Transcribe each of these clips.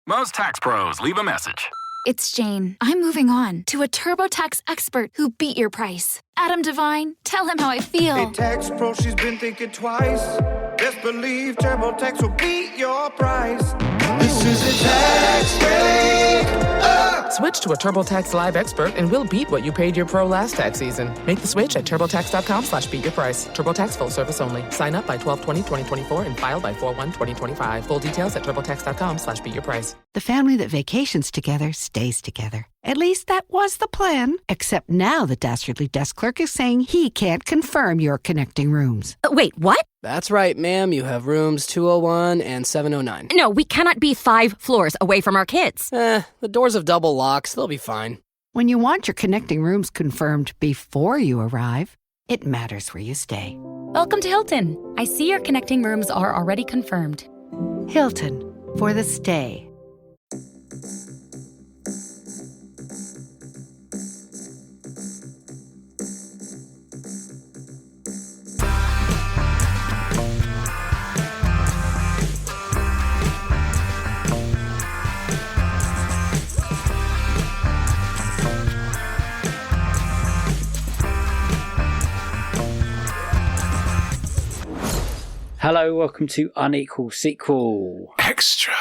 Most tax pros leave a message. It's Jane. I'm moving on to a TurboTax expert who beat your price. Adam Devine, tell him how I feel. Hey, tax pro, she's been thinking twice. Best believe TurboTax will beat your price. This is a tax break. Switch to a TurboTax Live expert and we'll beat what you paid your pro last tax season. Make the switch at TurboTax.com/beatyourprice. TurboTax full service only. Sign up by 12/20/2024 and file by 4/1/2025. Full details at TurboTax.com/beatyourprice. The family that vacations together stays together. At least that was the plan. Except now the dastardly desk clerk is saying he can't confirm your connecting rooms. Wait, what? That's right, ma'am. You have rooms 201 and 709. No, we cannot be 5 floors away from our kids. The doors have double locks. They'll be fine. When you want your connecting rooms confirmed before you arrive, it matters where you stay. Welcome to Hilton. I see your connecting rooms are already confirmed. Hilton, for the stay. Hello, welcome to Unequal Sequel. Extra.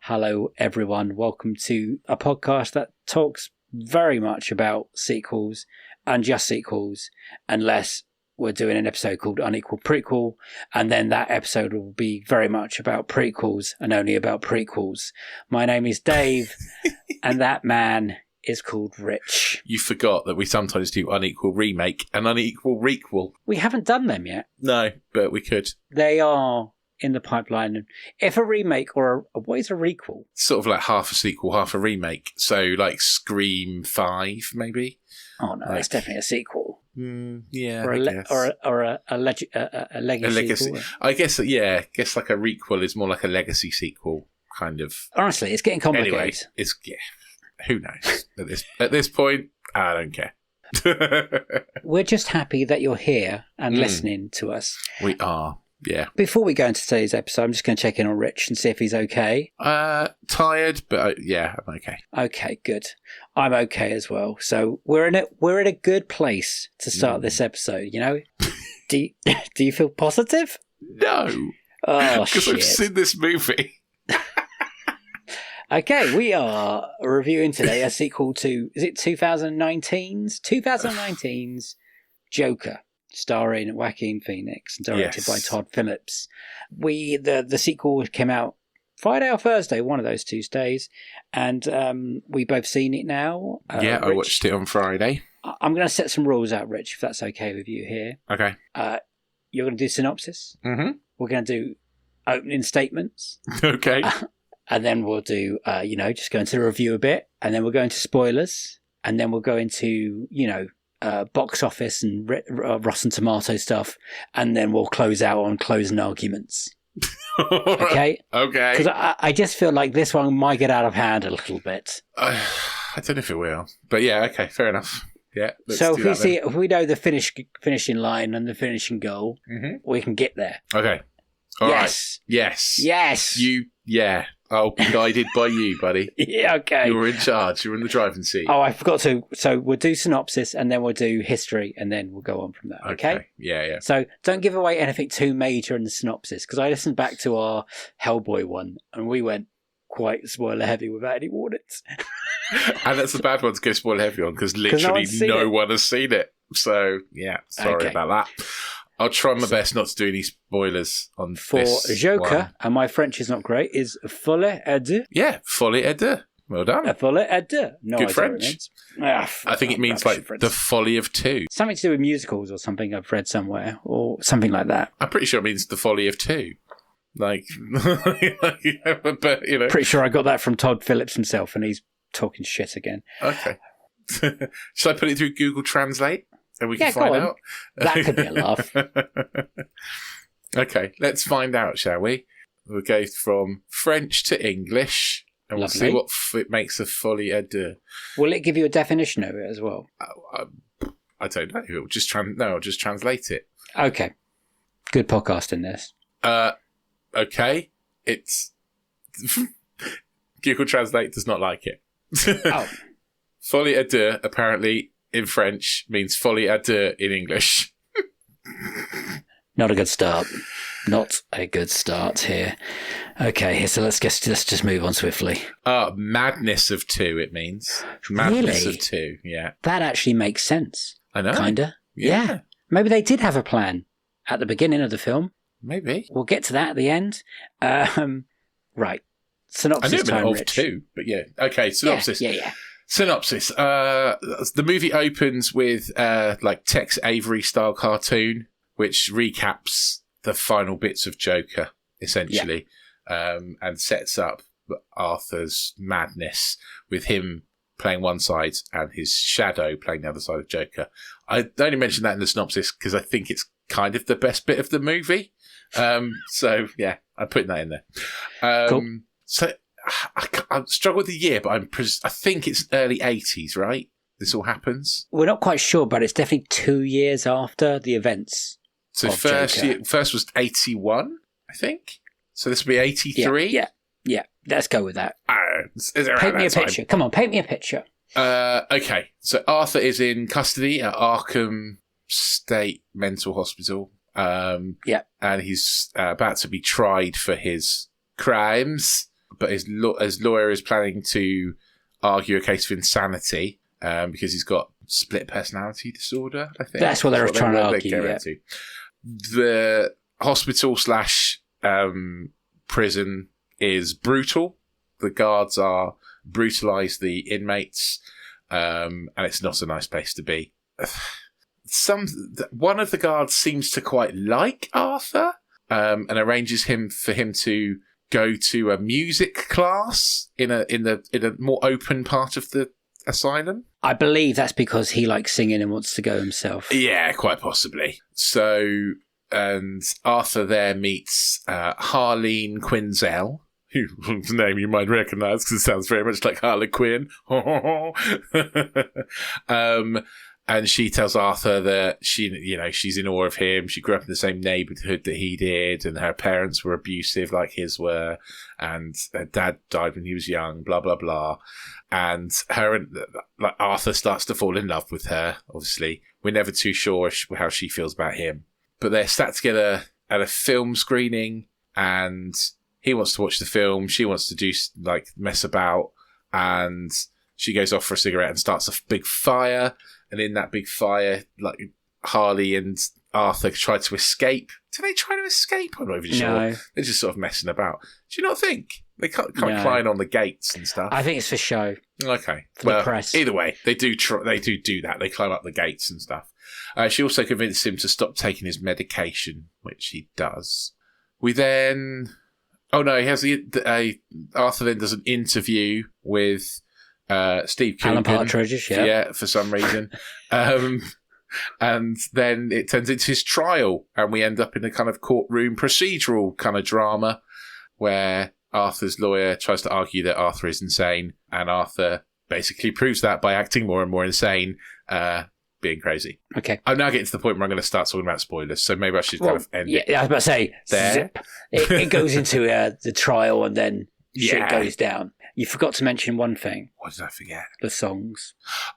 Hello, everyone. Welcome to a podcast that talks very much about sequels and just sequels, unless we're doing an episode called Unequal Prequel, and then that episode will be very much about prequels and only about prequels. My name is Dave, and that man is called Rich. You forgot that we sometimes do Unequal Remake and Unequal Requel. We haven't done them yet. No, but we could. They are in the pipeline. If a remake or what is a requel? Sort of like half a sequel, half a remake. So like Scream 5, maybe? Oh no, it's definitely a sequel. Yeah, or a legacy sequel. I guess, yeah. I guess like a requel is more like a legacy sequel, kind of. Honestly, it's getting complicated. Anyway, who knows? At this point, I don't care. We're just happy that you're here and listening to us. We are, yeah. Before we go into today's episode, I'm just going to check in on Rich and see if he's okay. Tired, but yeah, I'm okay. Okay, good. I'm okay as well. So we're in a good place to start this episode. You know, do you feel positive? No, oh because shit! I've seen this movie. Okay, we are reviewing today a sequel to, is it 2019's Joker, starring Joaquin Phoenix and directed by Todd Phillips. The sequel came out Friday or Thursday, one of those two days, and we both seen it now. Yeah, I watched it on Friday. I'm going to set some rules out, Rich, if that's okay with you here. Okay. You're going to do synopsis. Mm-hmm. We're going to do opening statements. Okay. And then we'll do, just go into the review a bit. And then we'll go into spoilers. And then we'll go into, box office and Rotten Tomato stuff. And then we'll close out on closing arguments. Okay? Okay. Because I just feel like this one might get out of hand a little bit. I don't know if it will. But yeah, okay, fair enough. Yeah. So if we know the finishing line and the finishing goal, we can get there. Okay. All yes. Right. Yes. Yes. Yeah. I'll be guided by you, buddy. Yeah, okay. You're in charge. You're in the driving seat. Oh, I forgot to. So we'll do synopsis and then we'll do history and then we'll go on from there. Okay? Yeah. So don't give away anything too major in the synopsis because I listened back to our Hellboy one and we went quite spoiler heavy without any warnings. And that's a bad one to go spoiler heavy on because literally no one has seen it. So, yeah, sorry about that. I'll try my best not to do any spoilers on for this Joker, one. And my French is not great, is Folie à deux. Yeah, Folie à deux. Well done. Folie à deux. No Good idea French. I think it means like the folly of two. Something to do with musicals or something I've read somewhere, or something like that. I'm pretty sure it means the folly of two. Like, but Pretty sure I got that from Todd Phillips himself, and he's talking shit again. Okay. Should I put it through Google Translate? And we can find out. That could be a laugh. Okay, let's find out, shall we? We'll go from French to English, and we'll Lovely. see what it makes a folie à deux. Will it give you a definition of it as well? I don't know. It'll just I'll just translate it. Okay. Good podcasting, this. Okay. It's Google Translate does not like it. Oh. Folie à deux, apparently, in French, means folie à deux in English. Not a good start. Not a good start here. Okay, so let's just move on swiftly. Madness of two, it means. Madness Really? of two, yeah. That actually makes sense. I know. Kinda. Yeah. Maybe they did have a plan at the beginning of the film. Maybe. We'll get to that at the end. Right. Synopsis I knew it time, meant of Rich. two, but yeah. Okay, synopsis. Yeah. Synopsis. The movie opens with like Tex Avery style cartoon, which recaps the final bits of Joker, essentially, and sets up Arthur's madness with him playing one side and his shadow playing the other side of Joker. I only mentioned that in the synopsis because I think it's kind of the best bit of the movie. So yeah, I'm putting that in there. Cool. So I struggle with the year, but I think it's early 80s, right? This all happens. We're not quite sure, but it's definitely 2 years after the events. So first was 81, I think. So this will be 83. Yeah. Let's go with that. Is it around Paint me a that time? picture. Come on, paint me a picture. Okay, so Arthur is in custody at Arkham State Mental Hospital. And he's about to be tried for his crimes, but his lawyer is planning to argue a case of insanity because he's got split personality disorder, I think. That's what they were trying to argue, yeah. Into. The hospital / prison is brutal. The guards are brutalise the inmates, and it's not a nice place to be. One of the guards seems to quite like Arthur, and arranges for him to go to a music class in a more open part of the asylum. I believe that's because he likes singing and wants to go himself. Yeah, quite possibly. So, and Arthur there meets Harleen Quinzel, whose name you might recognise because it sounds very much like Harley Quinn. And she tells Arthur that she's in awe of him. She grew up in the same neighbourhood that he did, and her parents were abusive like his were, and her dad died when he was young, blah, blah, blah. And Arthur starts to fall in love with her, obviously. We're never too sure how she feels about him. But they're sat together at a film screening, and he wants to watch the film. She wants to do, mess about, and she goes off for a cigarette and starts a big fire. And in that big fire, Harley and Arthur try to escape. Do they try to escape? I'm not even sure. No. They're just sort of messing about. Do you not think? They can't climb on the gates and stuff. I think it's for show. Okay. For the press. Either way, they do that. They climb up the gates and stuff. She also convinced him to stop taking his medication, which he does. We then... Oh, no, he has Arthur then does an interview with... Steve Coogan. Alan Partridge, yeah, for some reason. And then it turns into his trial, and we end up in a kind of courtroom procedural kind of drama where Arthur's lawyer tries to argue that Arthur is insane, and Arthur basically proves that by acting more and more insane, being crazy. Okay. I'm now getting to the point where I'm going to start talking about spoilers, so maybe I should kind of end it. Yeah, I was about to say, there. Zip. It goes into the trial and then shit goes down. You forgot to mention one thing. What did I forget? The songs.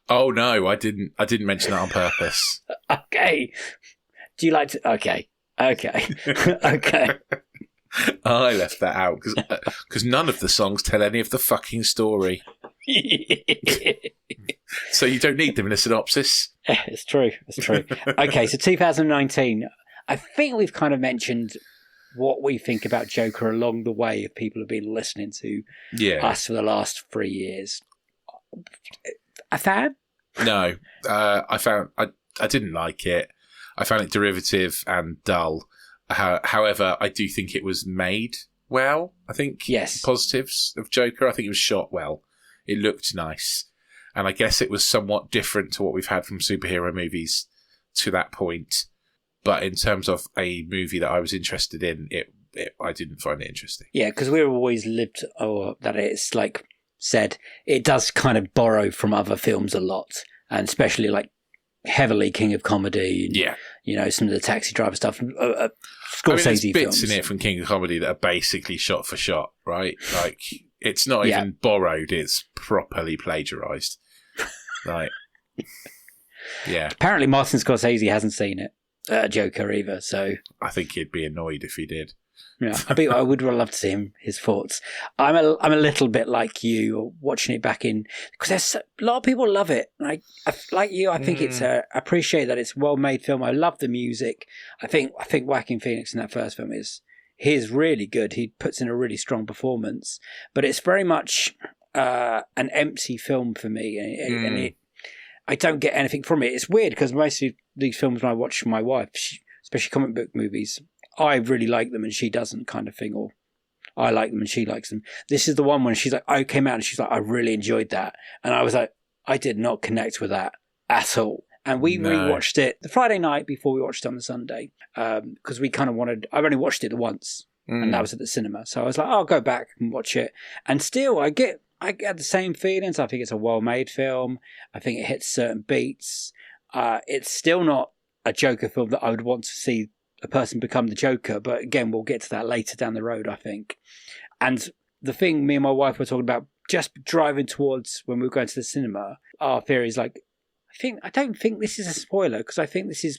Oh no, I didn't mention that on purpose. Okay. Do you like to... Okay. Okay. I left that out because none of the songs tell any of the fucking story. So you don't need them in a synopsis. It's true. Okay, so 2019. I think we've kind of mentioned what we think about Joker along the way if people have been listening to us for the last 3 years. A fan? No. I didn't like it. I found it derivative and dull. However, I do think it was made well. I think positives of Joker. I think it was shot well. It looked nice. And I guess it was somewhat different to what we've had from superhero movies to that point. But in terms of a movie that I was interested in, I didn't find it interesting. Yeah, because we've always that it's said, it does kind of borrow from other films a lot, and especially heavily King of Comedy. And, some of the Taxi Driver stuff. Scorsese there's bits films in it from King of Comedy that are basically shot for shot, right? It's not Yeah. even borrowed, it's properly plagiarised. Like, yeah. Apparently Martin Scorsese hasn't seen it, Joker either, so... I think he'd be annoyed if he did. Yeah, I would love to see his thoughts. I'm a little bit like you, watching it back in, because a lot of people love it. Like you, I think it's I appreciate that it's a well-made film. I love the music. I think Joaquin Phoenix in that first film is really good. He puts in a really strong performance, but it's very much an empty film for me, and I don't get anything from it. It's weird because most of these films when I watch with my wife, especially comic book movies, I really like them and she doesn't, kind of thing, or I like them and she likes them. This is the one when she's like, I came out and she's like, I really enjoyed that. And I was like, I did not connect with that at all. And we rewatched it the Friday night before we watched it on the Sunday, because we kind of wanted, I've only watched it once and that was at the cinema. So I was like, I'll go back and watch it. And still I get the same feelings. I think it's a well-made film. I think it hits certain beats. It's still not a Joker film that I would want to see a person become the Joker, but again, we'll get to that later down the road, I think. And the thing me and my wife were talking about just driving towards when we were going to the cinema, our theory is like, I don't think this is a spoiler, because I think this is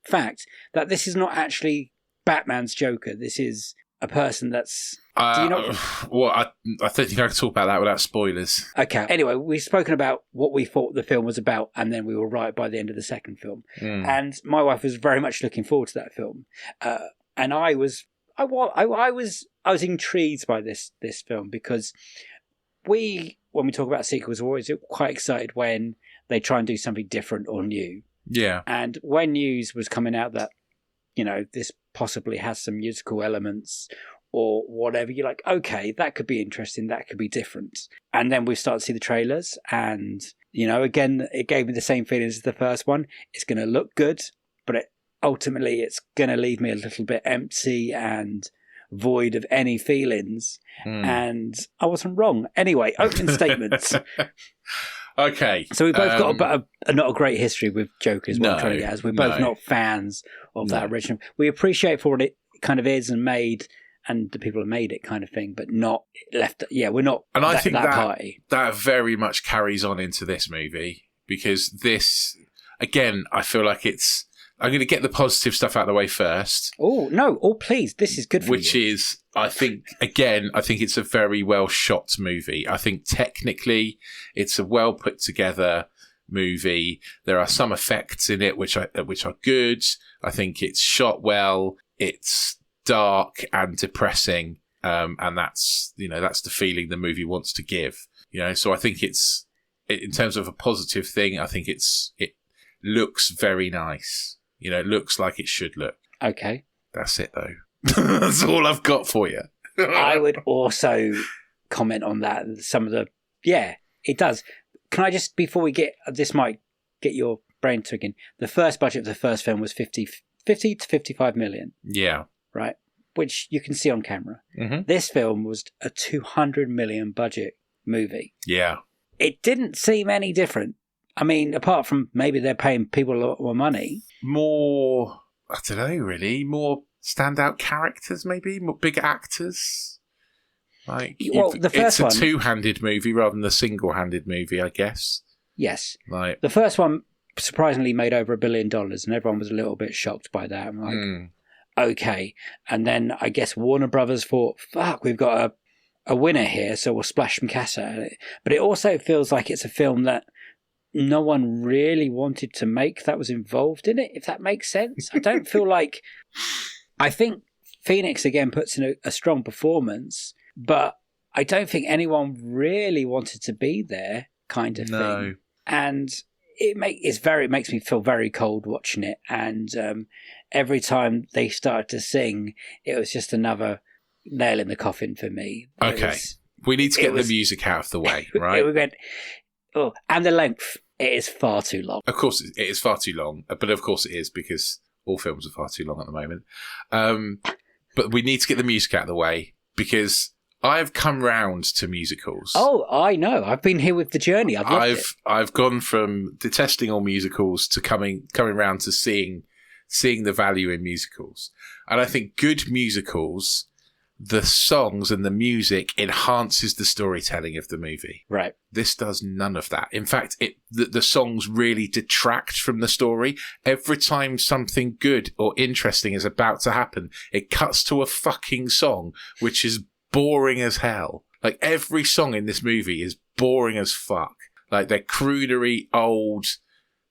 fact, that this is not actually Batman's Joker. This is a person that's... do you know? Well, I don't think I can talk about that without spoilers. Okay. Anyway, we've spoken about what we thought the film was about, and then we were right by the end of the second film. And my wife was very much looking forward to that film, and I was intrigued by this film, because when we talk about sequels, we're always quite excited when they try and do something different or new. Yeah. And when news was coming out that, you know, this possibly has some musical elements or whatever, you're like, okay, that could be interesting, that could be different. And then we start to see the trailers, and, you know, again, it gave me the same feelings as the first one. It's going to look good, but ultimately it's going to leave me a little bit empty and void of any feelings. And I wasn't wrong. Anyway, opening statements. Okay. So we both got not a great history with Jokers. What I'm trying to get as we're both not fans of that original. We appreciate for what it kind of is and made, and the people who made it, kind of thing, but not left. Yeah, we're not. And I think that party. That very much carries on into this movie, because this, again, I feel like it's. I'm going to get the positive stuff out of the way first. Oh no! Oh please, this is good for you. Which is, I think it's a very well shot movie. I think technically it's a well put together movie. There are some effects in it which are good. I think it's shot well. It's dark and depressing, and that's the feeling the movie wants to give. So I think in terms of a positive thing, I think it looks very nice. It looks like it should look. Okay. That's it, though. That's all I've got for you. I would also comment on that. It does. Can I just, before we get, this might get your brain ticking. The first budget of the first film was 50 to 55 million. Yeah. Right? Which you can see on camera. Mm-hmm. This film was a 200 million budget movie. Yeah. It didn't seem any different. I mean, apart from maybe they're paying people a lot more money. More, I don't know, really. More standout characters, maybe? More big actors? The first one... It's a two-handed movie rather than a single-handed movie, I guess. Yes. The first one surprisingly made over $1 billion, and everyone was a little bit shocked by that. I'm like, okay. And then I guess Warner Brothers thought, fuck, we've got a winner here, so we'll splash some cash at it. But it also feels like it's a film that no one really wanted to make that was involved in it, if that makes sense. I don't feel like... I think Phoenix, again, puts in a strong performance, but I don't think anyone really wanted to be there, kind of thing. And it makes me feel very cold watching it. And every time they started to sing, it was just another nail in the coffin for me. Okay. We need to get the music out of the way, right? And the length. It is far too long. Of course, it is far too long. But of course it is, because all films are far too long at the moment. But we need to get the music out of the way, because I've come round to musicals. Oh, I know. I've been here with the journey. I've gone from detesting all musicals to coming round to seeing the value in musicals. And I think good musicals, the songs and the music enhances the storytelling of the movie. Right. This does none of that. In fact, the songs really detract from the story. Every time something good or interesting is about to happen, it cuts to a fucking song, which is boring as hell. Like, every song in this movie is boring as fuck. Like, they're croonery, old,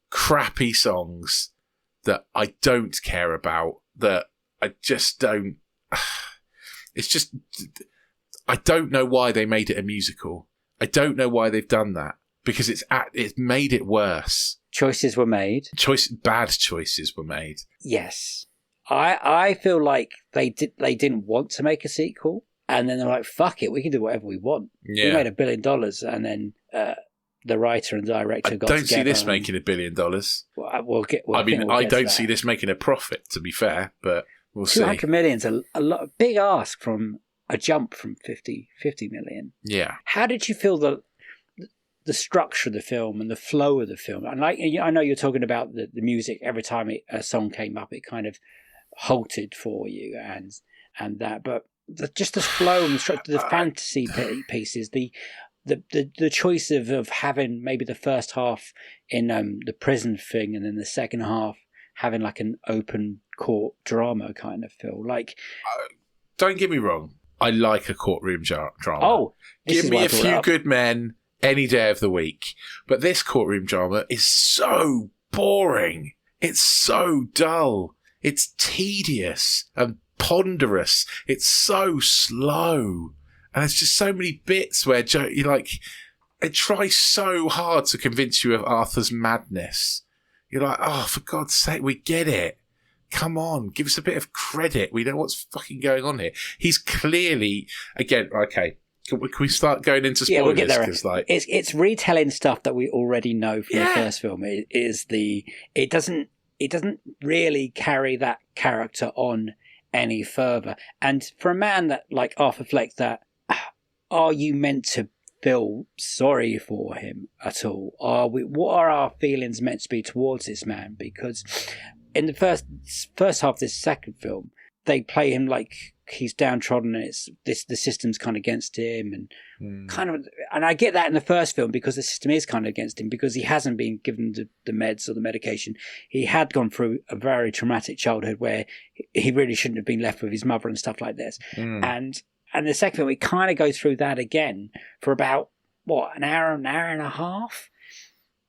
crappy songs that I don't care about, that I just don't... It's just... I don't know why they made it a musical. I don't know why they've done that, because it's made it worse. Choices were made. Bad choices were made. Yes. I feel like they didn't want to make a sequel, and then they're like, fuck it, we can do whatever we want. Yeah. We made $1 billion, and then the writer and director got together. I don't see this making $1 billion. I don't see this making a profit, to be fair, but we'll see. 200 million's a lot, a big ask from a jump from 50 million. Yeah. How did you feel the structure of the film and the flow of the film? And I know you're talking about the music. Every time a song came up, it kind of halted for you and that. But just the flow and the structure, the fantasy pieces, the choice of having maybe the first half in the prison thing, and then the second half having like an open court drama kind of feel. Like, don't get me wrong, I like a courtroom drama. Oh, give me a few good men any day of the week. But this courtroom drama is so boring. It's so dull. It's tedious and ponderous. It's so slow. And there's just so many bits where you're like, it tries so hard to convince you of Arthur's madness. You're like, oh, for God's sake, we get it. Come on, give us a bit of credit. We know what's fucking going on here. He's clearly, again, okay, can we start going into spoilers? Yeah, we'll get there. Like, it's retelling stuff that we already know from the first film. It doesn't really carry that character on any further. And for a man that, like Arthur Fleck, that, are you meant to feel sorry for him at all? What are our feelings meant to be towards this man? Because in the first half of this second film, they play him like he's downtrodden, and the system's kind of against him, and I get that in the first film, because the system is kind of against him, because he hasn't been given the meds or the medication. He had gone through a very traumatic childhood where he really shouldn't have been left with his mother and stuff like this. And the second film, we kind of go through that again for about an hour and a half,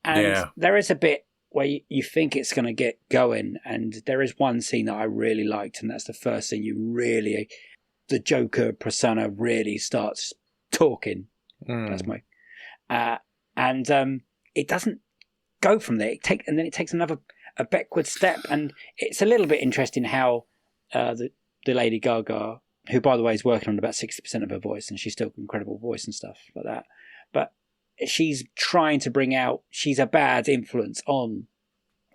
and there is a bit where you think it's going to get going, and there is one scene that I really liked, and that's the first scene the Joker persona really starts talking. That's my, it doesn't go from there. And then it takes a backward step, and it's a little bit interesting how the Lady Gaga, who by the way is working on about 60% of her voice, and she's still an incredible voice and stuff like that, but she's trying to bring out, she's a bad influence on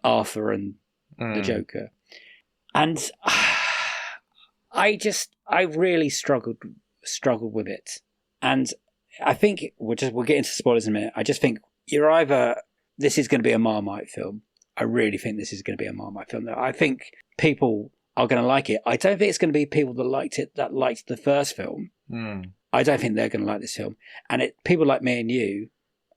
Arthur and the Joker. And I really struggled with it. And I think we'll get into spoilers in a minute. I just think this is going to be a Marmite film. I really think this is going to be a Marmite film. I think people are going to like it. I don't think it's going to be people that liked the first film. I don't think they're going to like this film. And people like me and you,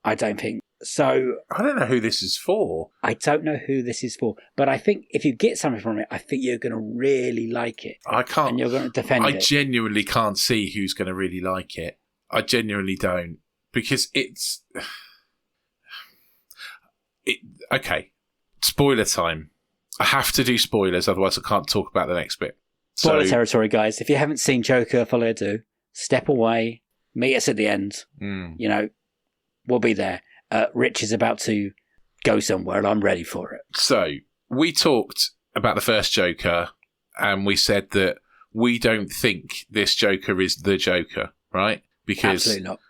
I don't think. So I don't know who this is for. I don't know who this is for. But I think if you get something from it, I think you're going to really like it. I can't. And you're going to defend it. I genuinely can't see who's going to really like it. I genuinely don't. Because it's... Okay. Spoiler time. I have to do spoilers, otherwise I can't talk about the next bit. Spoiler territory, guys. If you haven't seen Joker, Folie, Deux, step away. Meet us at the end. We'll be there. Rich is about to go somewhere, and I'm ready for it. So, we talked about the first Joker, and we said that we don't think this Joker is the Joker, right? Because absolutely not.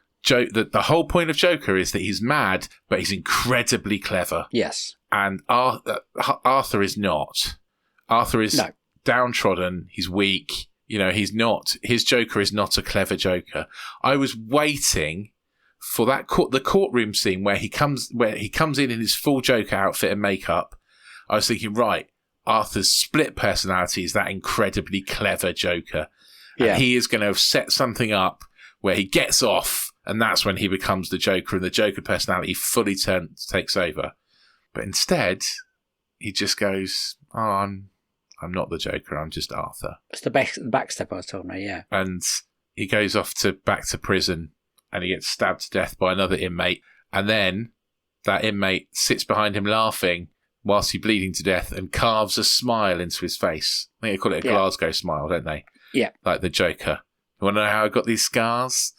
The whole point of Joker is that he's mad, but he's incredibly clever. Yes. And Arthur is not. Arthur is downtrodden. He's weak. He's not. His Joker is not a clever Joker. I was waiting for the courtroom scene where he comes in his full Joker outfit and makeup. I was thinking, right, Arthur's split personality is that incredibly clever Joker. Yeah. And he is going to have set something up where he gets off, and that's when he becomes the Joker, and the Joker personality fully takes over. But instead, he just goes, "Oh, I'm not the Joker. I'm just Arthur." It's the backstep I was talking about, yeah. And he goes off back to prison, and he gets stabbed to death by another inmate. And then that inmate sits behind him laughing whilst he's bleeding to death and carves a smile into his face. I think they call it a Glasgow smile, don't they? Yeah. Like the Joker. You want to know how I got these scars?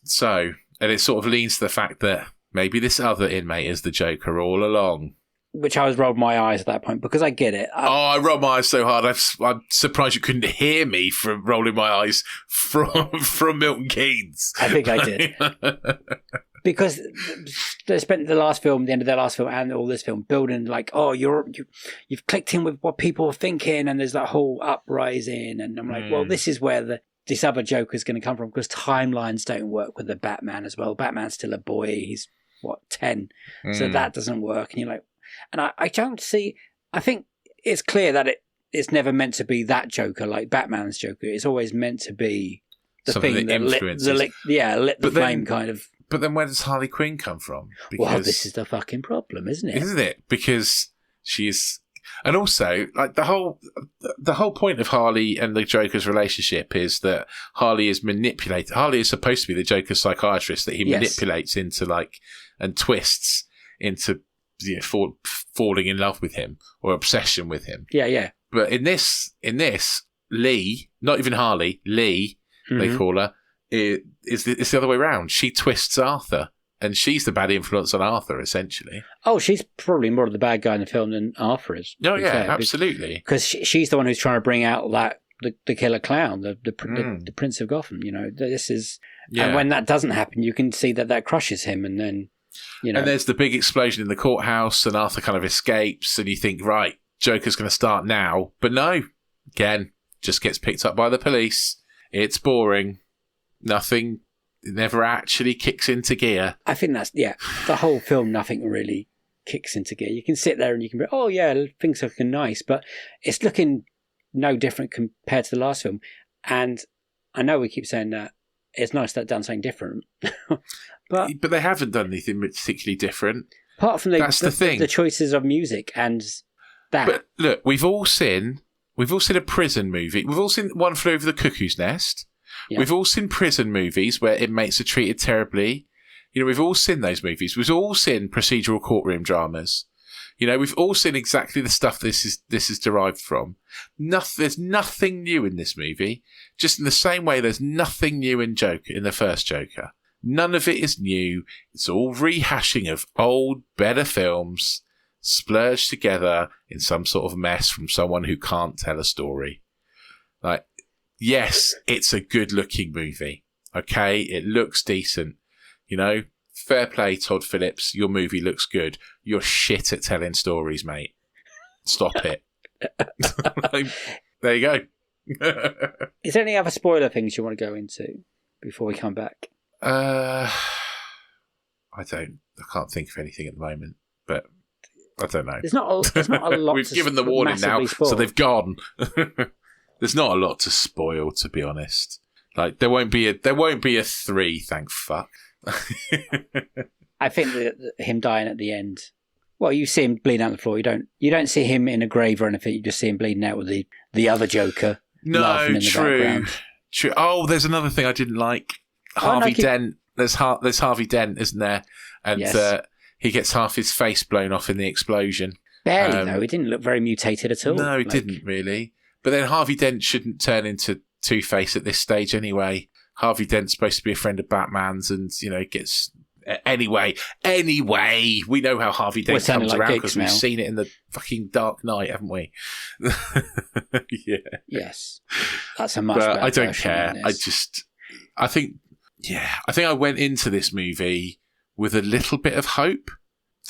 So, and it sort of leans to the fact that maybe this other inmate is the Joker all along. Which I was rolling my eyes at that point, because I get it. I rolled my eyes so hard. I'm surprised you couldn't hear me from rolling my eyes from Milton Keynes. I think I did. Because they spent the end of their last film and all this film building like, oh, you've clicked in with what people are thinking, and there's that whole uprising, and I'm like, well, this is where this other Joker is going to come from, because timelines don't work with the Batman as well. Batman's still a boy. He's 10, so that doesn't work. And you're like, and I don't see. I think it's clear that it's never meant to be that Joker like Batman's Joker. It's always meant to be the something thing that lit the flame, kind of. But then where does Harley Quinn come from? Well, this is the fucking problem, isn't it? Isn't it? Because she's... And also, like the whole point of Harley and the Joker's relationship is that Harley is manipulated. Harley is supposed to be the Joker's psychiatrist that he manipulates into and twists into falling in love with him or obsession with him. Yeah, yeah. But in this, Lee, not even Harley, Lee, they call her, it's the other way around. She twists Arthur. And she's the bad influence on Arthur, essentially. Oh, she's probably more of the bad guy in the film than Arthur is. Oh, yeah, absolutely. Because she's the one who's trying to bring out the killer clown, the Prince of Gotham. You know, this is... Yeah. And when that doesn't happen, you can see that crushes him, and then, you know... And there's the big explosion in the courthouse, and Arthur kind of escapes, and you think, right, Joker's going to start now. But no, again, just gets picked up by the police. It's boring. Nothing... It never actually kicks into gear. I think that's, the whole film, nothing really kicks into gear. You can sit there and you can be, oh yeah, things are looking nice, but it's looking no different compared to the last film. And I know we keep saying that it's nice that they've done something different. but they haven't done anything particularly different. Apart from the choices of music and that. But look, we've all seen a prison movie. We've all seen One Flew Over the Cuckoo's Nest. Yeah. We've all seen prison movies where inmates are treated terribly. You know, we've all seen those movies. We've all seen procedural courtroom dramas. You know, we've all seen exactly the stuff this is derived from. There's nothing new in this movie. Just in the same way there's nothing new in the first Joker. None of it is new. It's all rehashing of old, better films, splurged together in some sort of mess from someone who can't tell a story. Like, yes, it's a good-looking movie, okay? It looks decent. You know, fair play, Todd Phillips. Your movie looks good. You're shit at telling stories, mate. Stop it. There you go. Is there any other spoiler things you want to go into before we come back? I can't think of anything at the moment, but I don't know. There's not a lot. We've given the warning now, so they've gone. There's not a lot to spoil, to be honest. Like there won't be a 3, thank fuck. I think that him dying at the end. Well, you see him bleeding out on the floor. You don't see him in a grave or anything. You just see him bleeding out with the other Joker. No, true. Oh, there's another thing I didn't like. Harvey Dent. There's Harvey Dent, isn't there? And yes. He gets half his face blown off in the explosion. Barely though. He didn't look very mutated at all. No, he didn't really. But then Harvey Dent shouldn't turn into Two-Face at this stage anyway. Harvey Dent's supposed to be a friend of Batman's, and gets anyway. We know how Harvey Dent comes around because we've seen it in the fucking Dark Knight, haven't we? Yeah. Yes, that's a much better I don't version care. than this. I think I went into this movie with a little bit of hope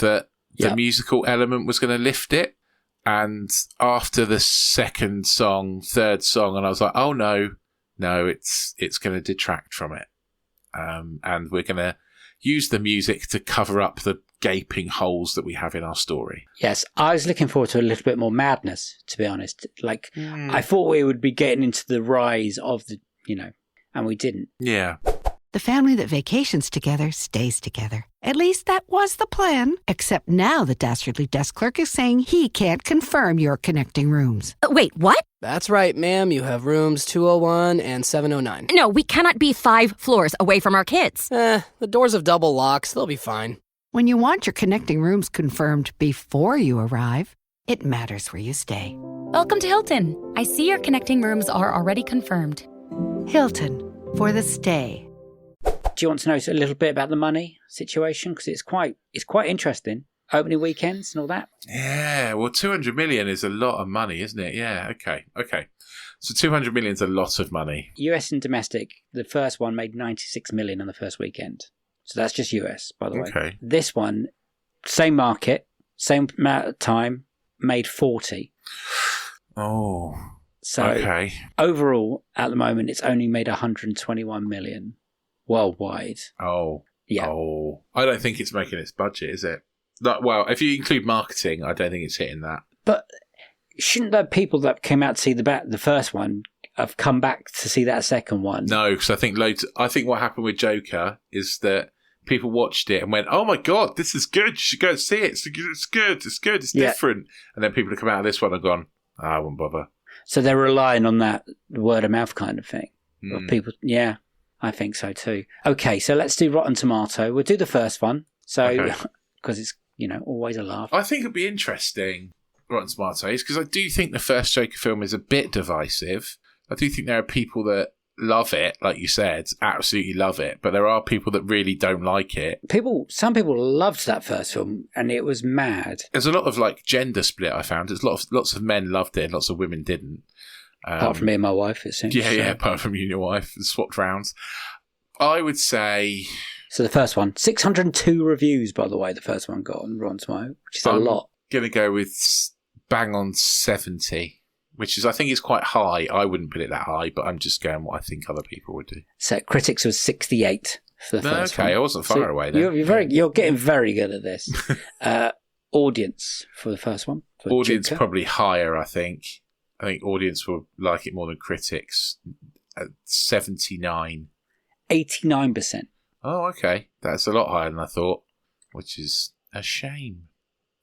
that the musical element was going to lift it. And after the third song, and I was like, oh no, it's going to detract from it. And we're going to use the music to cover up the gaping holes that we have in our story. Yes, I was looking forward to a little bit more madness, to be honest. Like, I thought we would be getting into the rise of and we didn't. Yeah. The family that vacations together stays together. At least that was the plan. Except now the Dastardly Desk Clerk is saying he can't confirm your connecting rooms. Wait, what? That's right, ma'am. You have rooms 201 and 709. No, we cannot be 5 floors away from our kids. The doors have double locks. They'll be fine. When you want your connecting rooms confirmed before you arrive, it matters where you stay. Welcome to Hilton. I see your connecting rooms are already confirmed. Hilton, for the stay. Do you want to know a little bit about the money situation? Because it's quite interesting. Opening weekends and all that. Yeah, well, 200 million is a lot of money, isn't it? Yeah, okay. So 200 million is a lot of money. US and domestic, the first one made 96 million on the first weekend. So that's just US, by the way. Okay. This one, same market, same amount of time, made 40. Oh, so okay. Overall, at the moment, it's only made 121 million worldwide. Oh, yeah. Oh, I don't think it's making its budget, is it? Well, if you include marketing, I don't think it's hitting that. But shouldn't the people that came out to see the first one have come back to see that second one? No, because I think what happened with Joker is that people watched it and went, "Oh my god, this is good! You should go and see it. It's good. It's different." And then people have come out of this one and gone, "I won't bother." So they're relying on that word of mouth kind of thing. Of people, yeah, I think so too. Okay, so let's do Rotten Tomato. We'll do the first one. So because it's always a laugh. I think it'd be interesting, Rotten Tomatoes, because I do think the first Joker film is a bit divisive. I do think there are people that love it, like you said, absolutely love it, but there are people that really don't like it. Some people loved that first film, and it was mad. There's a lot of gender split. I found there's lots of men loved it, and lots of women didn't. Apart from me and my wife, it seems. Yeah. Apart from you and your wife, swapped rounds. I would say. So the first one, 602 reviews, by the way. The first one got on Rotten Tomatoes, which is a lot. Gonna go with bang on 70. Which is, I think, is quite high. I wouldn't put it that high, but I'm just going what I think other people would do. So critics was 68 for the first one. Okay, I wasn't far away then. You're getting very good at this. Audience for the first one. Audience Joker. Probably higher, I think. I think audience will like it more than critics. 79. 89%. Oh, okay. That's a lot higher than I thought, which is a shame.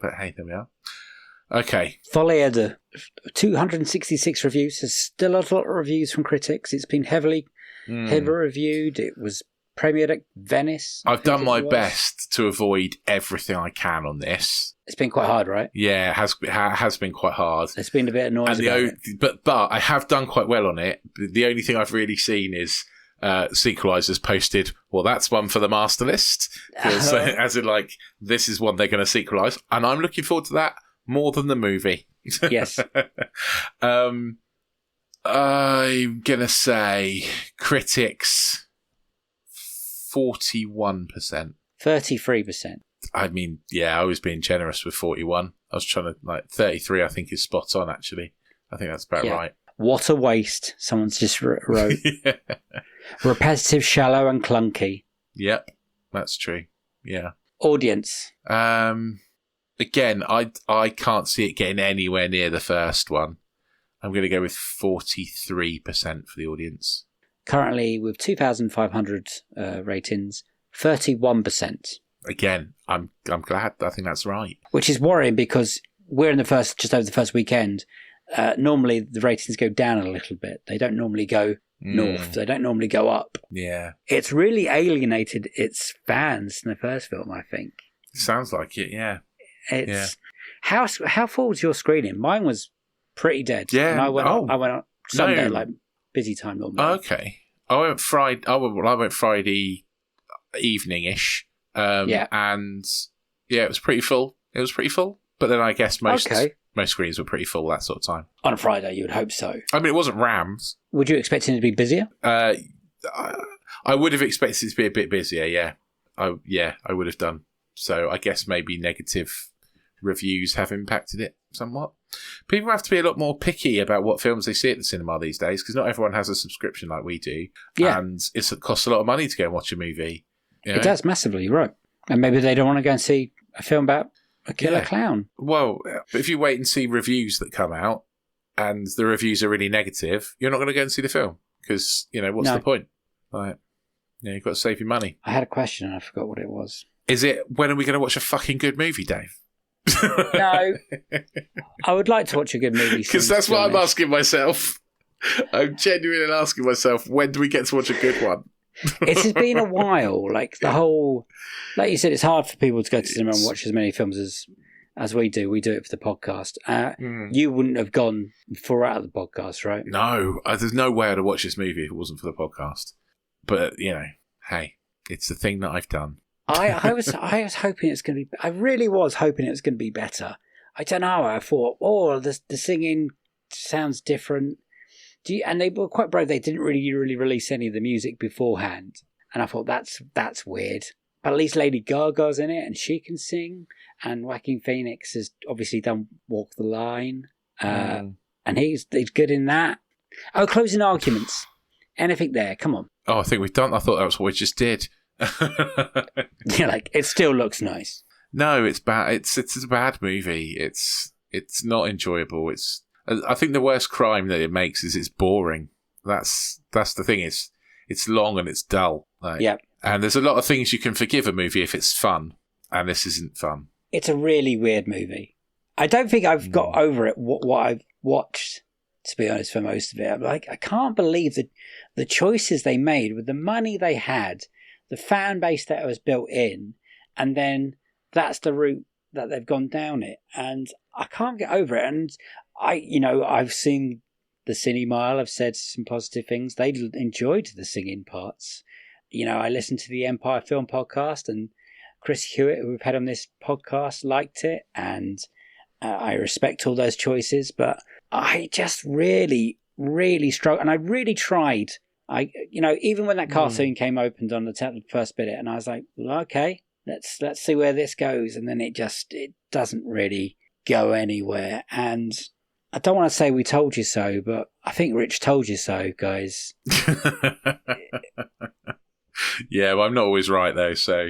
But hey, there we are. Okay. Folie, 266 reviews. There's still a lot of reviews from critics. It's been heavily reviewed. It was premiered at Venice. I've done my best to avoid everything I can on this. It's been quite hard, right? Yeah, it has been quite hard. There's been a bit of noise about it. But I have done quite well on it. The only thing I've really seen is Sequelizers posted, well, that's one for the master list. As in, this is one they're going to sequelize. And I'm looking forward to that more than the movie. Yes. I'm going to say critics 41%. 33%. I mean, yeah, I was being generous with 41. I was trying to, 33 I think is spot on, actually. I think that's about right. What a waste, someone's just wrote. Yeah. Repetitive, shallow and clunky. Yep, that's true. Yeah. Audience. Again, I can't see it getting anywhere near the first one. I'm going to go with 43% for the audience. Currently, with 2,500 ratings, 31%. Again, I'm glad. I think that's right. Which is worrying because we're in just over the first weekend. Normally, the ratings go down a little bit. They don't normally go north. They don't normally go up. Yeah. It's really alienated its fans in the first film, I think. Sounds like it, yeah. How full was your screening? Mine was pretty dead. Yeah. And I went on Sunday, busy time normally. Okay. I went Friday evening-ish. And it was pretty full. But then I guess most screens were pretty full that sort of time. On a Friday, you would hope so. I mean, it wasn't Rams. Would you expect it to be busier? I would have expected it to be a bit busier, yeah. I would have done. So I guess maybe negative reviews have impacted it somewhat. People have to be a lot more picky about what films they see at the cinema these days because not everyone has a subscription like we do. Yeah. And it costs a lot of money to go and watch a movie. It does massively, you're right. And maybe they don't want to go and see a film about a killer clown. Well, if you wait and see reviews that come out and the reviews are really negative, you're not going to go and see the film because, what's the point? Like, you've got to save your money. I had a question and I forgot what it was. Is it, when are we going to watch a fucking good movie, Dave? No. I would like to watch a good movie. Because that's what I'm asking myself. I'm genuinely asking myself, when do we get to watch a good one? It's been a while. Like the whole, like you said, it's hard for people to go to cinema and watch as many films as we do. We do it for the podcast. You wouldn't have gone for out of the podcast, right? No, there's no way I'd have watched this movie if it wasn't for the podcast. But hey, it's the thing that I've done. I was hoping it's going to be. I really was hoping it was going to be better. I don't know. I thought, the singing sounds different. And they were quite brave. They didn't really release any of the music beforehand. And I thought that's weird. But at least Lady Gaga's in it, and she can sing. And Joaquin Phoenix has obviously done Walk the Line, and he's good in that. Oh, closing arguments. Anything there? Come on. Oh, I think we've done. I thought that was what we just did. It still looks nice. No, it's bad. It's a bad movie. It's not enjoyable. I think the worst crime that it makes is it's boring. That's the thing. It's long and it's dull. Yeah. And there's a lot of things you can forgive a movie if it's fun, and this isn't fun. It's a really weird movie. I don't think I've got over it. What I've watched, to be honest, for most of it, I'm like, I can't believe the choices they made with the money they had, the fan base that was built in, and then that's the route that they've gone down it, and I can't get over it. And I've seen the Cine Mile have said some positive things. They enjoyed the singing parts. I listened to the Empire Film Podcast, and Chris Hewitt, who we've had on this podcast, liked it, and I respect all those choices, but I just really, really struggled, and I really tried. Even when that cartoon came opened on the first bit, and I was like, well, okay, let's see where this goes, and then it doesn't really go anywhere. And I don't want to say we told you so, but I think Rich told you so, guys. Yeah, well, I'm not always right though, so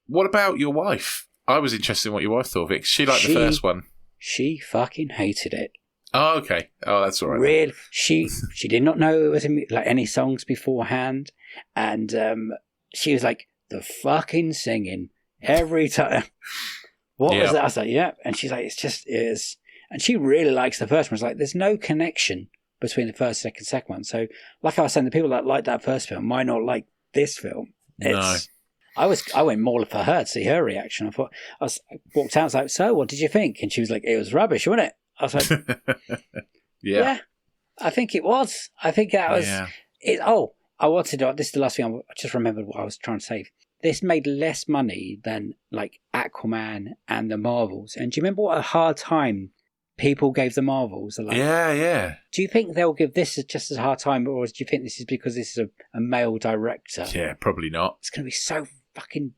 What about your wife? I was interested in what your wife thought of it. She liked the first one. She fucking hated it. Oh, okay. Oh, that's all right. Really, she did not know it was any songs beforehand, and she was like, the fucking singing every time. What was that? I was like, yeah, and she's like, it is, and she really likes the first one. It's like there's no connection between the first and second one. So, like I was saying, the people that like that first film might not like this film. No. I went more for her to see her reaction. I walked out, I was like, so what did you think? And she was like, it was rubbish, wasn't it? I was like, yeah, I think it was. I think that was it. Oh, I wanted to, this is the last thing I just remembered what I was trying to say. This made less money than like Aquaman and the Marvels. And do you remember what a hard time people gave the Marvels? Like, yeah. Do you think they'll give this just as a hard time, or do you think this is because this is a male director? Yeah, probably not. It's going to be so fucking...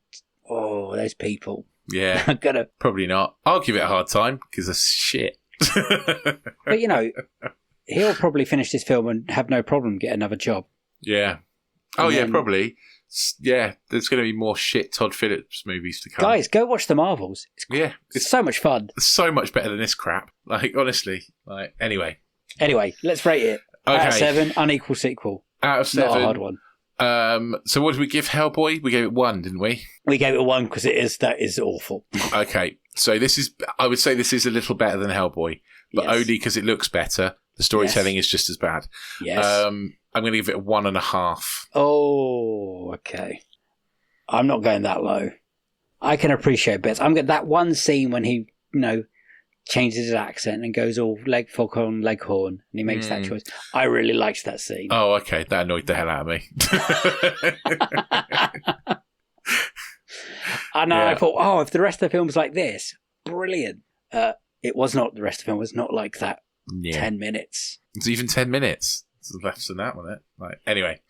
Oh, those people. Yeah, I'm gonna... probably not. I'll give it a hard time because it's shit. But he'll probably finish this film and have no problem getting another job. Yeah. Oh, yeah, probably. Yeah, there's going to be more shit Todd Phillips movies to come. Guys, go watch the Marvels. It's so much fun. It's so much better than this crap. Like, honestly. Like, anyway, let's rate it. Okay. Out of 7, unequal sequel. Out of 7. Not a hard one. So what did we give Hellboy? We gave it 1, didn't we? We gave it 1 because that is awful. Okay, so I would say this is a little better than Hellboy, but only because it looks better. The storytelling is just as bad. Yes. I'm going to give it a 1.5. Oh, okay. I'm not going that low. I can appreciate bits. I'm getting that one scene when he, changes his accent and goes all Foghorn Leghorn, and he makes that choice. I really liked that scene. Oh, okay. That annoyed the hell out of me. And I thought, if the rest of the film was like this, brilliant. It was not. The rest of the film was not like that. 10 minutes. It's even 10 minutes. It's less than that, wasn't it? Like, anyway.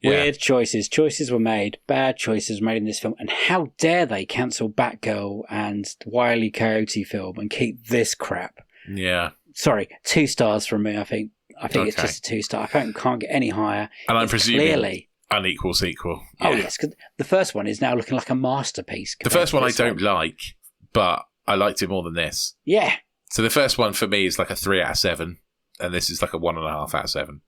Weird choices. Choices were made. Bad choices were made in this film. And how dare they cancel Batgirl and the Wile E. Coyote film and keep this crap? Yeah. Sorry, 2 stars from me, I think. It's just a 2-star. I think it can't get any higher. And I'm presuming clearly unequal sequel. Yeah. Oh, yes, because the first one is now looking like a masterpiece. The first one I don't like, but I liked it more than this. Yeah. So the first one for me is like a 3 out of 7, and this is like a 1.5 out of 7.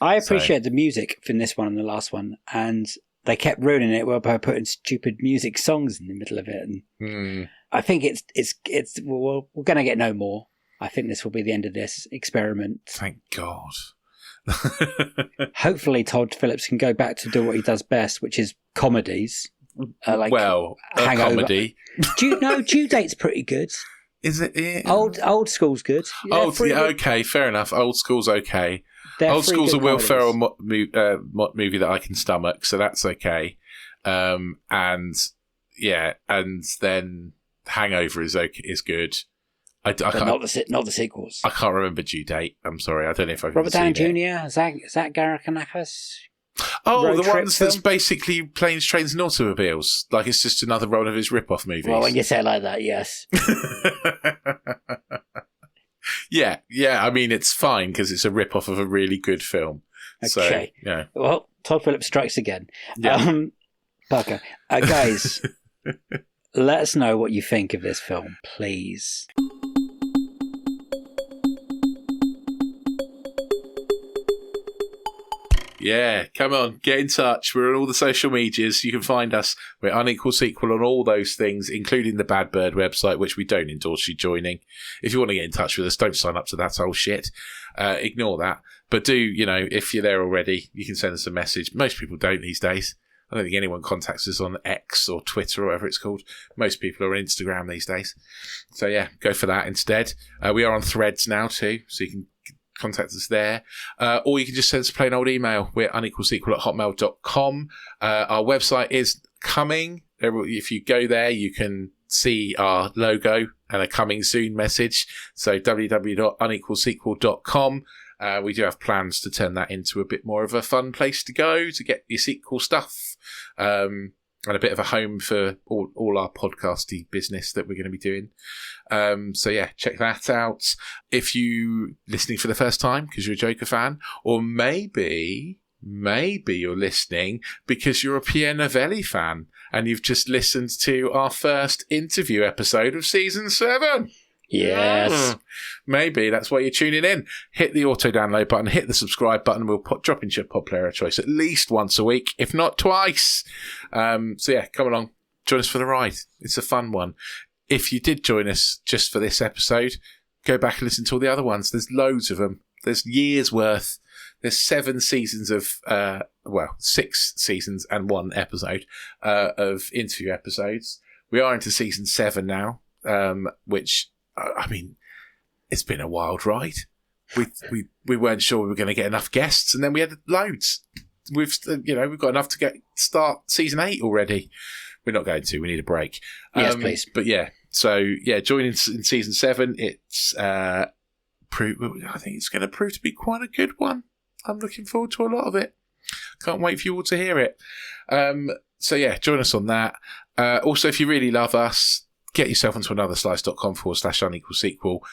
I appreciate the music from this one and the last one, and they kept ruining it by putting stupid music songs in the middle of it. And I think we're going to get no more. I think this will be the end of this experiment. Thank God. Hopefully Todd Phillips can go back to do what he does best, which is comedies. A comedy. Due Date's pretty good. Is it? Yeah. Old School's good. Okay, fair enough. Old School's okay. Old School's a Will Ferrell movie that I can stomach, so that's okay. And then Hangover is good. But not the sequels. I can't remember Due Date. I'm sorry. I don't know if I've Robert Downey Jr. Zach Galifianakis. Oh, the ones that's basically planes, trains, and automobiles. Like it's just another one of his rip-off movies. Well, when you say it like that, yes. Yeah. I mean, it's fine because it's a rip-off of a really good film. Okay. So, yeah. Well, Todd Phillips strikes again. Yeah. Parker, guys, let us know what you think of this film, please. Yeah, come on, get in touch. We're on all the social medias. You can find us. We're Unequal Sequel on all those things, including the Bad Bird website, which we don't endorse you joining. If you want to get in touch with us, don't sign up to that old shit. Ignore that. But do, if you're there already, you can send us a message. Most people don't these days. I don't think anyone contacts us on X or Twitter or whatever it's called. Most people are on Instagram these days. So yeah, go for that instead. We are on Threads now too, so you can contact us there. Or you can just send us a plain old email. We're unequalsequel@hotmail.com. Our website is coming. If you go there, you can see our logo and a coming soon message. So www.unequalsequel.com. We do have plans to turn that into a bit more of a fun place to go to get your sequel stuff. And a bit of a home for all our podcasty business that we're going to be doing. So yeah, check that out. If you listening for the first time because you're a Joker fan, or maybe you're listening because you're a Pierre Novelli fan and you've just listened to our first interview episode of season 7. Yes. Maybe that's why you're tuning in. Hit the auto download button, hit the subscribe button. We'll drop into your pod player of choice at least once a week, if not twice. So yeah, come along. Join us for the ride. It's a fun one. If you did join us just for this episode, go back and listen to all the other ones. There's loads of them. There's years worth. There's 7 seasons of, 6 seasons and 1 episode of interview episodes. We are into season 7 now, which... I mean, it's been a wild ride. We weren't sure we were going to get enough guests, and then we had loads. We've got enough to start season 8 already. We're not going to. We need a break. Yes, please. But yeah, so yeah, join in season 7. It's I think it's going to prove to be quite a good one. I'm looking forward to a lot of it. Can't wait for you all to hear it. So yeah, join us on that. Also, if you really love us, get yourself onto anotherslice.com/unequal-sequel.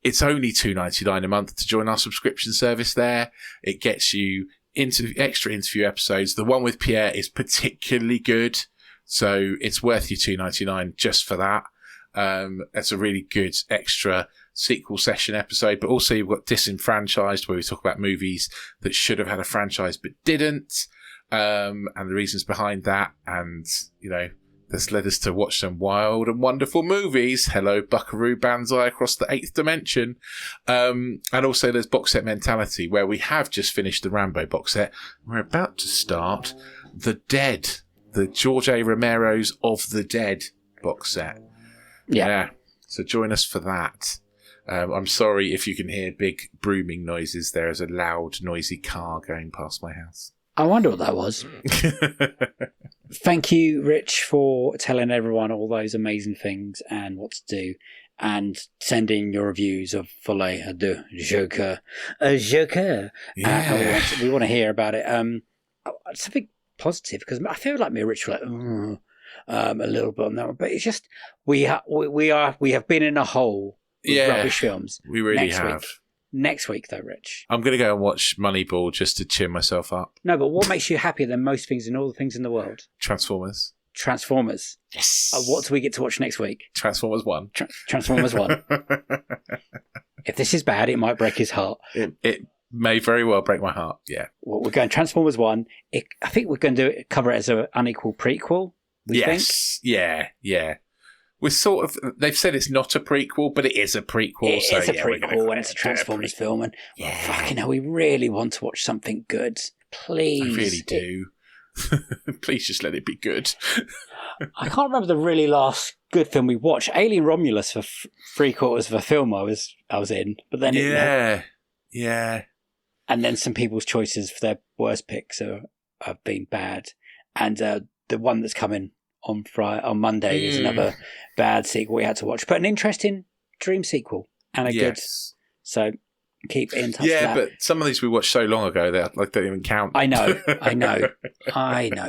It's only $2.99 a month to join our subscription service there. It gets you into extra interview episodes. The one with Pierre is particularly good, so it's worth your $2.99 just for that. That's a really good extra sequel session episode. But also you've got Disenfranchised, where we talk about movies that should have had a franchise but didn't, and the reasons behind that. And, that's led us to watch some wild and wonderful movies. Hello, Buckaroo Banzai across the 8th dimension. And also there's Box Set Mentality, where we have just finished the Rambo box set. We're about to start The Dead, the George A. Romero's Of the Dead box set. Yeah. So join us for that. I'm sorry if you can hear big brooming noises. There is a loud, noisy car going past my house. I wonder what that was. Thank you, Rich, for telling everyone all those amazing things and what to do, and sending your reviews of Folie, Deux, Joker. Yeah. We want to hear about it. Something positive, because I feel like me and Rich were like, a little bit on that one, but it's just we have been in a hole with rubbish films. We really have. Next week, though, Rich. I'm going to go and watch Moneyball just to cheer myself up. No, but what makes you happier than most things in all the things in the world? Transformers. Yes. What do we get to watch next week? Transformers 1. Transformers 1. If this is bad, it might break his heart. It may very well break my heart. Yeah. Well, we're going Transformers 1. I think we're going to cover it as an unequal prequel. Yes. Think? Yeah. We're sort of. They've said it's not a prequel, but it is a prequel. It is a prequel, and it's a Transformers film. And fucking hell, we really want to watch something good. Please, I really do. Please just let it be good. I can't remember the really last good film we watched. Alien Romulus for 3/4 of a film I was in, but then yeah. And then some people's choices for their worst picks have been bad, and the one that's coming on Monday is another bad sequel we had to watch, but an interesting dream sequel and a good. So keep in touch. Yeah, with that. but some of these we watched so long ago that they don't even count. I know,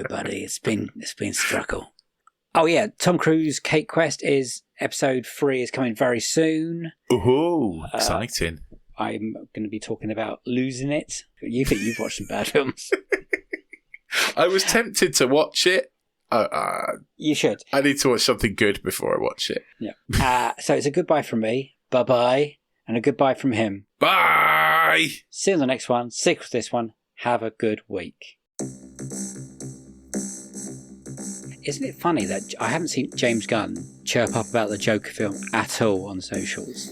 buddy. It's been struggle. Oh yeah, Tom Cruise Kate Quest episode 3 is coming very soon. Ooh, exciting! I'm going to be talking about Losing It. You think you've watched some bad films? I was tempted to watch it. You should. I need to watch something good before I watch it. Yeah. So it's a goodbye from me. Bye-bye. And a goodbye from him. Bye! See you on the next one. Stick with this one. Have a good week. Isn't it funny that I haven't seen James Gunn chirp up about the Joker film at all on socials?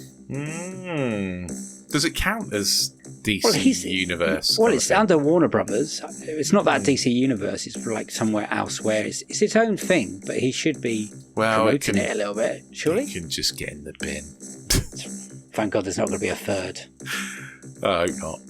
Does it count as DC Universe? Well, it's under Warner Brothers. It's not that DC Universe. It's like somewhere else where it's its own thing, but he should be promoting it a little bit, surely? You can just get in the bin. Thank God there's not going to be a third. I hope not.